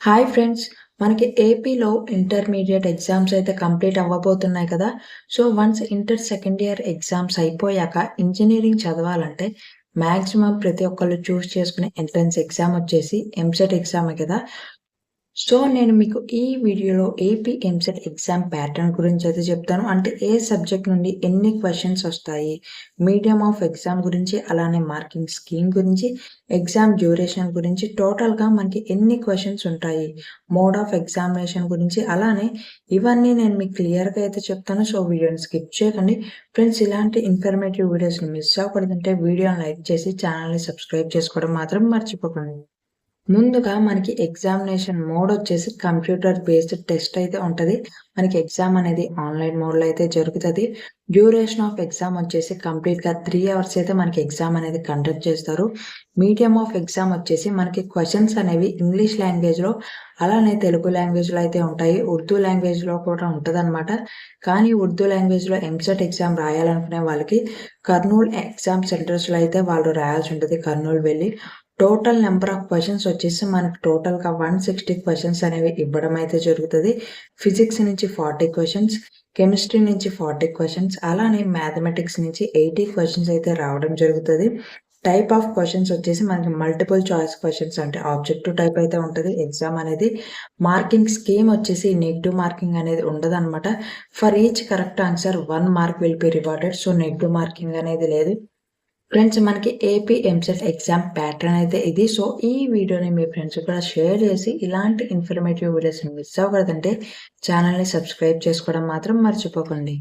Hi friends! మనకి ఏపీలో intermediate exams అయితే కంప్లీట్ అవ్వబోతున్నాయి కదా! So, once inter second year exams అయిపోయాక ఇంజినీరింగ్ చదవాలంటే మాక్సిమం ప్రతి ఒక్కళ్ళు చూజ్ చేసుకునే ఎంట్రన్స్ ఎగ్జామ్ వచ్చేసి ఎంసెట్ ఎగ్జామే కదా! సో, నేను మీకు ఈ వీడియోలో ఏపీ ఎంసెట్ ఎగ్జామ్ ప్యాటర్న్ గురించయితే చెప్తాను. అంటే ఏ సబ్జెక్ట్ నుండి ఎన్ని క్వెషన్స్ వస్తాయి, మీడియం ఆఫ్ ఎగ్జామ్ గురించి, అలానే మార్కింగ్ స్కీమ్ గురించి, ఎగ్జామ్ డ్యూరేషన్ గురించి, టోటల్‌గా మనకి ఎన్ని క్వెషన్స్ ఉంటాయి, మోడ్ ఆఫ్ ఎగ్జామినేషన్ గురించి, అలానే ఇవన్నీ నేను మీకు క్లియర్‌గా అయితే చెప్తాను. సో, వీడియోని స్కిప్ చేయకండి. ఫ్రెండ్స్, ఇలాంటి ఇన్ఫర్మేటివ్ వీడియోస్‌ని మిస్ అవ్వకూడదంటే వీడియోని లైక్ చేసి ఛానల్‌ని సబ్స్క్రైబ్ చేసుకోవడం మాత్రం మర్చిపోకండి. ముందుగా మనకి ఎగ్జామినేషన్ మోడ్ వచ్చేసి కంప్యూటర్ బేస్డ్ టెస్ట్ అయితే ఉంటది. మనకి ఎగ్జామ్ అనేది ఆన్‌లైన్ మోడ్‌లో అయితే జరుగుతది. డ్యూరేషన్ ఆఫ్ ఎగ్జామ్ వచ్చేసి కంప్లీట్‌గా 3 అవర్స్ అయితే మనకి ఎగ్జామ్ అనేది కండక్ట్ చేస్తారు. మీడియం ఆఫ్ ఎగ్జామ్ వచ్చేసి మనకి క్వెషన్స్ అనేవి ఇంగ్లీష్ లాంగ్వేజ్‌లో, అలానే తెలుగు లాంగ్వేజ్‌లో అయితే ఉంటాయి. ఉర్దూ లాంగ్వేజ్‌లో కూడా ఉంటదనమాట. కానీ ఉర్దూ లాంగ్వేజ్‌లో ఎంసెట్ ఎగ్జామ్ రాయాలనుకునే వాళ్ళకి కర్నూల్ ఎగ్జామ్ సెంటర్స్‌లో అయితే వాళ్ళు రాయాల్సి ఉంటది. కర్నూల్ వెళ్లి. టోటల్ నంబర్ ఆఫ్ క్వెషన్స్ వచ్చేసి మనకు టోటల్‌గా 160 క్వెషన్స్ అనేవి ఇవ్వడం అయితే జరుగుతది. ఫిజిక్స్ నుంచి 40 క్వెషన్స్, కెమిస్ట్రీ నుంచి 40 క్వెషన్స్, అలానే మ్యాథమెటిక్స్ నుంచి 80 క్వెషన్స్ అయితే రావడం జరుగుతది. టైప్ ఆఫ్ క్వెషన్స్ వచ్చేసి మనకి మల్టిపుల్ చాయిస్ క్వెషన్స్ అంటే ఆబ్జెక్టివ్ టైప్ అయితే ఉంటది ఎగ్జామ్ అనేది. మార్కింగ్ స్కీమ్ వచ్చేసి నెగెటివ్ మార్కింగ్ అనేది ఉండదనమాట. For each correct answer 1 mark will be rewarded. So, negative marking అనేది లేదు. ఫ్రెండ్స్, మనకి ఏపీ ఎంసెట్ ఎగ్జామ్ ప్యాటర్న్ అయితే ఇది. సో, ఈ వీడియోని మీ ఫ్రెండ్స్‌కి కూడా షేర్ చేసి ఇలాంటి ఇన్ఫర్మేటివ్ వీడియోస్‌ని మిస్ అవ్వకూడదంటే ఛానల్‌ని సబ్స్క్రైబ్ చేసుకోవడం మాత్రం మర్చిపోకండి.